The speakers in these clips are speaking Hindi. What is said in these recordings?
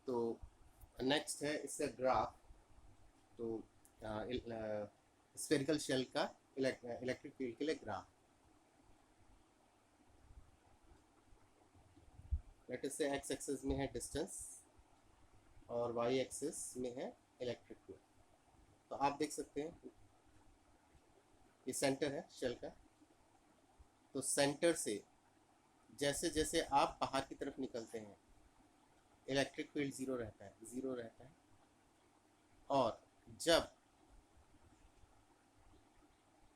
तो नेक्स्ट है इसका ग्राफ। तो स्फेरिकल शेल का इलेक्ट्रिक फील्ड के लिए ग्राफ। लेट अस से एक्स एक्सिस में है डिस्टेंस और वाई एक्सिस में है इलेक्ट्रिक फील्ड। तो आप देख सकते हैं ये सेंटर है शेल का। तो सेंटर से जैसे जैसे आप बाहर की तरफ निकलते हैं इलेक्ट्रिक फील्ड जीरो रहता है, जीरो रहता है। और जब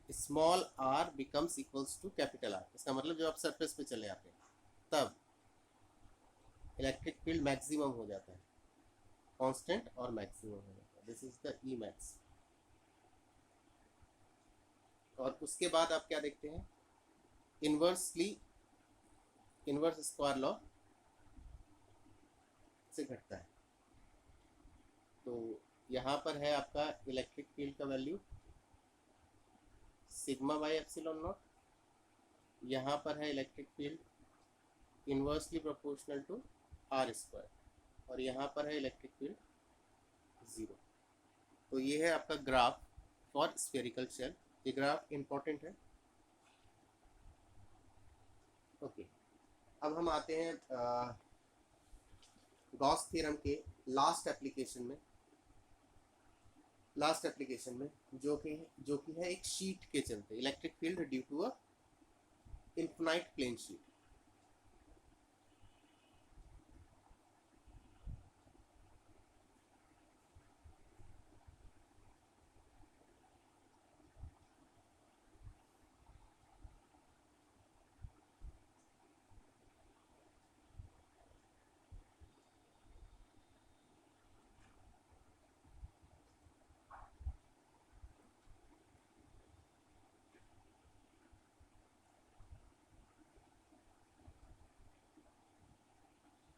small r becomes equals to capital R, इसका मतलब जब आप सरफेस पे चले आते हैं तब इलेक्ट्रिक फील्ड मैक्सिमम हो जाता है, कांस्टेंट और मैक्सिमम हो जाता है। This is the E max. और उसके बाद आप क्या देखते हैं, इन्वर्स स्क्वायर लॉ से घटता है। तो यहाँ पर है आपका इलेक्ट्रिक फील्ड का value sigma by epsilon naught. यहाँ पर है electric field inversely proportional to r square, और यहाँ पर है इलेक्ट्रिक फील्ड जीरो। तो ये है आपका ग्राफ फॉर स्फेरिकल शेल। ये ग्राफ इंपॉर्टेंट है। ओके, अब हम आते हैं गॉस थ्योरम के लास्ट एप्लीकेशन में, जो कि है एक शीट के चलते electric field due to a infinite plane sheet.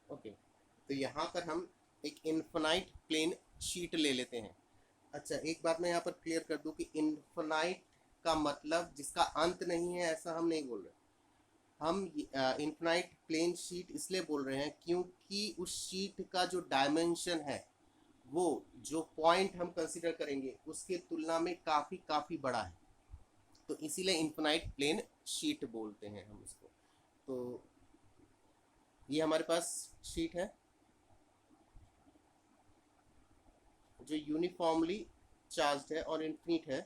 Okay, तो यहाँ पर हम एक इनफिनाइट प्लेन शीट ले लेते हैं। अच्छा, एक बात मैं यहाँ पर क्लियर कर दूं कि इनफिनाइट का मतलब जिसका अंत नहीं है ऐसा हम नहीं बोल रहे। हम इनफिनाइट प्लेन शीट इसलिए बोल रहे हैं क्योंकि उस शीट का जो डायमेंशन है वो जो पॉइंट हम कंसिडर करेंगे उसके तुलना में काफ़ी काफ़ी बड़ा है। तो इसीलिए इनफिनाइट प्लेन शीट बोलते हैं हम उसको। तो ये हमारे पास शीट है जो यूनिफॉर्मली चार्ज्ड है और इन्फिनिट है।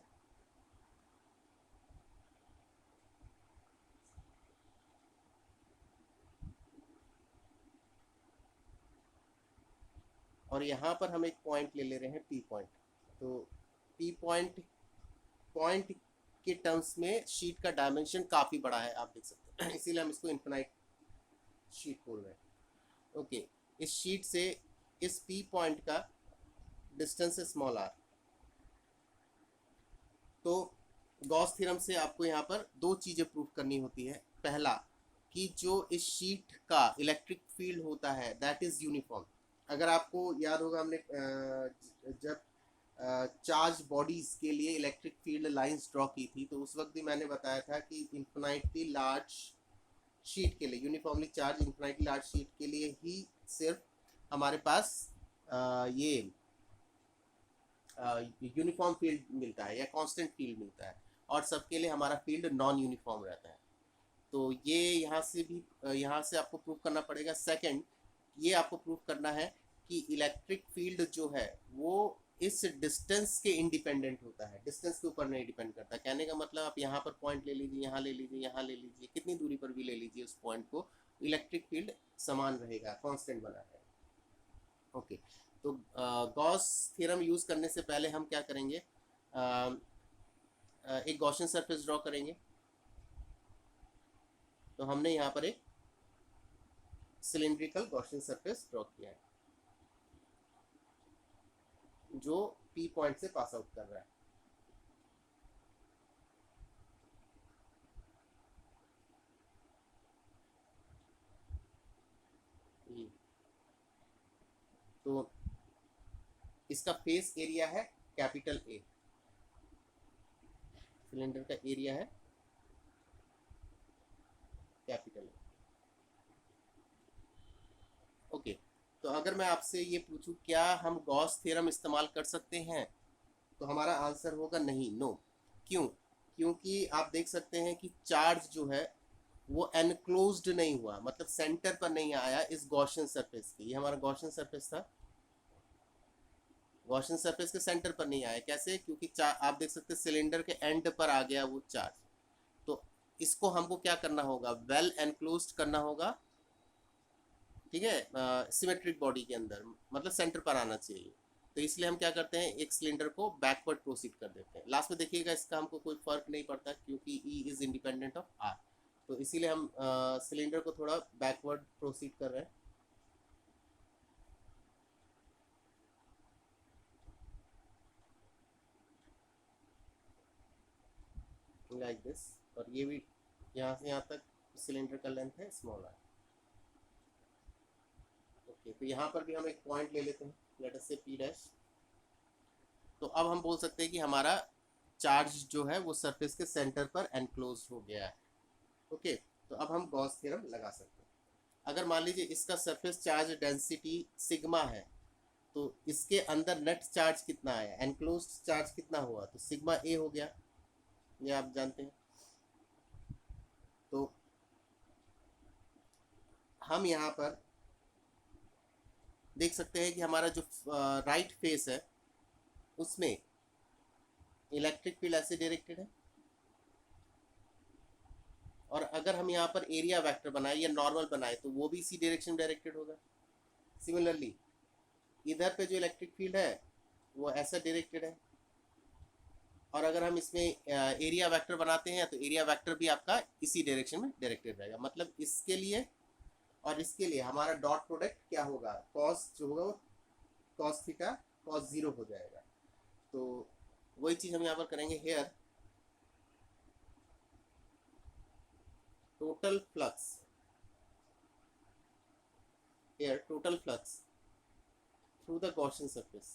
और यहाँ पर हम एक पॉइंट ले रहे हैं पी पॉइंट। तो पी पॉइंट के टर्म्स में शीट का डायमेंशन काफ़ी बड़ा है, आप देख सकते हैं। इसीलिए हम इसको इनफिनाइट शीट बोल रहे हैं। ओके, इस शीट से इस पी पॉइंट का डिस्टेंस है स्मॉल आर। तो गॉस थ्योरम से आपको यहाँ पर दो चीज़ें प्रूव करनी होती है। पहला कि जो इस शीट का इलेक्ट्रिक फील्ड होता है दैट इज़ यूनिफॉर्म। अगर आपको याद होगा हमने जब चार्ज बॉडीज के लिए इलेक्ट्रिक फील्ड लाइंस ड्रॉ की थी तो उस वक्त भी मैंने बताया था कि इन्फिनाइटली लार्ज शीट के लिए, uniformly charge infinitely large sheet के लिए ही सिर्फ हमारे पास ये यूनिफॉर्म फील्ड मिलता है या कांस्टेंट फील्ड मिलता है, और सबके लिए हमारा फील्ड नॉन यूनिफॉर्म रहता है। तो ये यहाँ से आपको प्रूव करना पड़ेगा। सेकंड, ये आपको प्रूव करना है कि इलेक्ट्रिक फील्ड जो है वो इस डिस्टेंस के इंडिपेंडेंट होता है, डिस्टेंस के ऊपर नहीं डिपेंड करता। कहने का मतलब आप यहाँ पर पॉइंट ले लीजिए, यहाँ ले लीजिए, यहाँ ले लीजिए, कितनी दूरी पर भी ले लीजिए उस पॉइंट को, इलेक्ट्रिक फील्ड समान रहेगा, कांस्टेंट बना रहेगा। ओके, तो गॉस थ्योरम यूज करने से पहले हम क्या करेंगे, एक गॉसियन सरफेस ड्रॉ करेंगे। तो हमने यहाँ पर एक सिलिंड्रिकल गॉसियन सरफेस ड्रॉ किया है जो पी पॉइंट से पास आउट कर रहा है। तो इसका फेस एरिया है कैपिटल ए, सिलेंडर का एरिया है कैपिटल ए। ओके, तो अगर मैं आपसे ये पूछूं क्या हम गॉस थ्योरम इस्तेमाल कर सकते हैं, तो हमारा आंसर होगा नहीं, नो। क्यों? क्योंकि आप देख सकते हैं कि चार्ज जो है वो एनक्लोज्ड नहीं हुआ, मतलब सेंटर पर नहीं आया इस गॉसियन सरफेस के। ये हमारा गॉसियन सरफेस था, गॉसियन सरफेस के सेंटर पर नहीं आया। कैसे? क्योंकि आप देख सकते हैं सिलेंडर के एंड पर आ गया वो चार्ज। तो इसको हमको क्या करना होगा, वेल एनक्लोज्ड करना होगा, ठीक है, सिमेट्रिक बॉडी के अंदर, मतलब सेंटर पर आना चाहिए। तो इसलिए हम क्या करते हैं, एक सिलेंडर को बैकवर्ड प्रोसीड कर देते हैं। लास्ट में देखिएगा इसका हमको कोई फर्क नहीं पड़ता क्योंकि E is independent of r. तो इसीलिए हम सिलेंडर को थोड़ा बैकवर्ड प्रोसीड कर रहे हैं, लाइक दिस। और ये भी यहाँ से यहाँ तक सिलेंडर का लेंथ है स्मॉल आर। ओके, तो यहाँ पर भी हम एक पॉइंट ले लेते हैं, लेट अस से पी डैश। तो अब हम बोल सकते हैं कि हमारा चार्ज जो है वो सरफेस के सेंटर पर एनक्लोज हो गया है। ओके, तो अब हम गॉस थ्योरम लगा सकते हैं। अगर मान लीजिए इसका सरफेस चार्ज डेंसिटी सिग्मा है, तो इसके अंदर नेट चार्ज कितना आया, एनक्लोज्ड चार्ज कितना हुआ, तो सिग्मा ए हो गया, ये आप जानते हैं। तो हम यहाँ पर देख सकते हैं कि हमारा जो राइट फेस है उसमें इलेक्ट्रिक फील्ड ऐसे डायरेक्टेड है, और अगर हम यहाँ पर एरिया वेक्टर बनाए या नॉर्मल बनाए तो वो भी इसी डायरेक्शन में डायरेक्टेड होगा। सिमिलरली इधर पे जो इलेक्ट्रिक फील्ड है वो ऐसा डायरेक्टेड है, और अगर हम इसमें एरिया वेक्टर बनाते हैं तो एरिया वेक्टर भी आपका इसी डायरेक्शन में डायरेक्टेड रहेगा। मतलब इसके लिए और इसके लिए हमारा डॉट प्रोडक्ट क्या होगा, कॉस जो होगा वो कॉस थीटा कॉस जीरो हो जाएगा। तो वही चीज हम यहाँ पर करेंगे। Here total flux, here total flux through the Gaussian surface,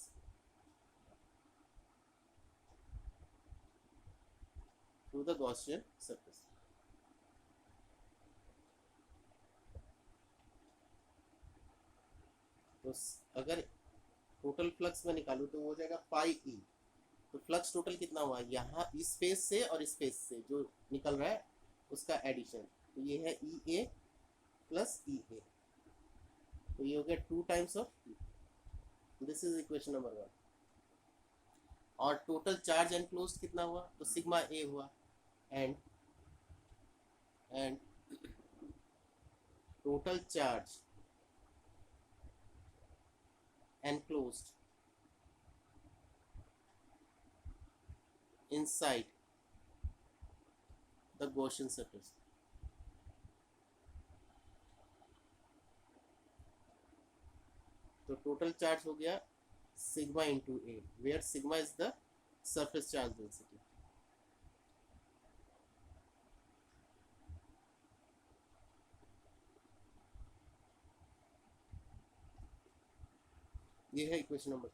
through the Gaussian surface। तो अगर टोटल फ्लक्स में निकालूं तो वो हो जाएगा पाई ई। तो फ्लक्स टोटल कितना हुआ, यहाँ इस फेस से और इस फेस से जो निकल रहा है उसका एडिशन, तो ये है ई ए प्लस ई ए, तो ये हो गया 2 times of E. This is equation number 1। और टोटल चार्ज एनक्लोज्ड कितना हुआ, तो सिग्मा ए हुआ, and total charge enclosed inside the Gaussian surface। तो टोटल चार्ज हो गया sigma into A, where sigma is the surface charge density. ये है इक्वेशन नंबर।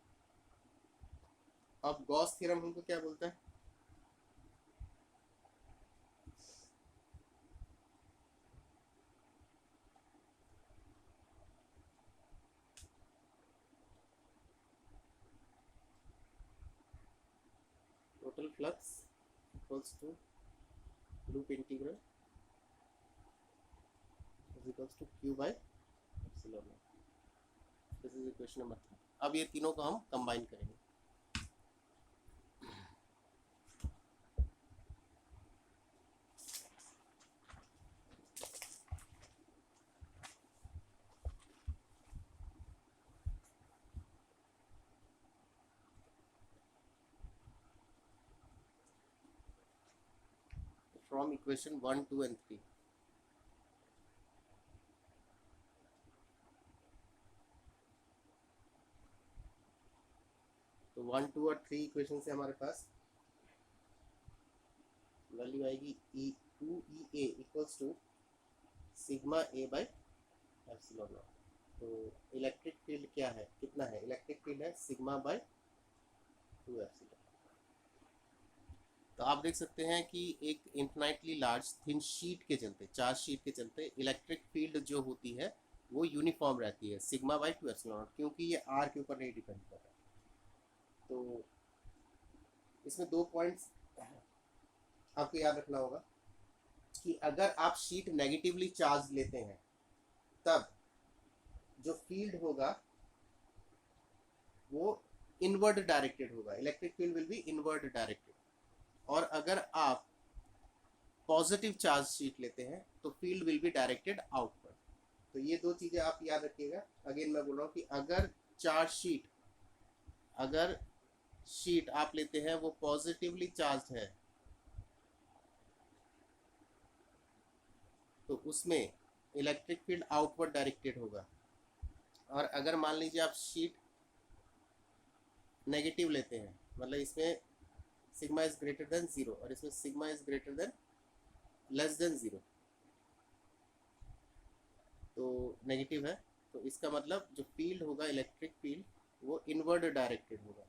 अब गॉस थ्योरम हमको क्या बोलता है, total flux equals to loop integral is equals to Q by epsilon. This is equation number 3। अब ये तीनों को हम कंबाइन करेंगे। From equation 1, 2 and 3, तो 1, 2 और 3 इक्वेशन से हमारे पास वैल्यू आएगी E 2 E A equals to sigma A by epsilon naught. तो इलेक्ट्रिक फील्ड क्या है, कितना है, इलेक्ट्रिक फील्ड है सिग्मा बाय 2 एप्सिलॉन। तो आप देख सकते हैं कि एक इन्फिनाइटली लार्ज थिन शीट के चलते, चार्ज शीट के चलते इलेक्ट्रिक फील्ड जो होती है वो यूनिफॉर्म रहती है सिग्मा बाई 2 एप्सिलॉन नॉट, क्योंकि ये आर के ऊपर नहीं डिपेंड कर रहा। तो इसमें 2 पॉइंट्स आपको याद रखना होगा कि अगर आप शीट नेगेटिवली चार्ज लेते हैं तब जो फील्ड होगा वो इनवर्ड डायरेक्टेड होगा, electric field will be inward directed. और अगर आप पॉजिटिव चार्ज शीट लेते हैं तो field will be directed outward. तो ये दो चीजें आप याद रखिएगा। अगेन मैं बोल रहा हूँ कि अगर शीट आप लेते हैं वो पॉजिटिवली चार्ज है तो उसमें इलेक्ट्रिक फील्ड आउटवर्ड डायरेक्टेड होगा। और अगर मान लीजिए आप शीट नेगेटिव लेते हैं, मतलब इसमें सिग्मा इज ग्रेटर देन 0 और इसमें sigma is greater than less than 0, तो नेगेटिव है, तो इसका मतलब जो फील्ड होगा इलेक्ट्रिक फील्ड वो इनवर्ड डायरेक्टेड होगा।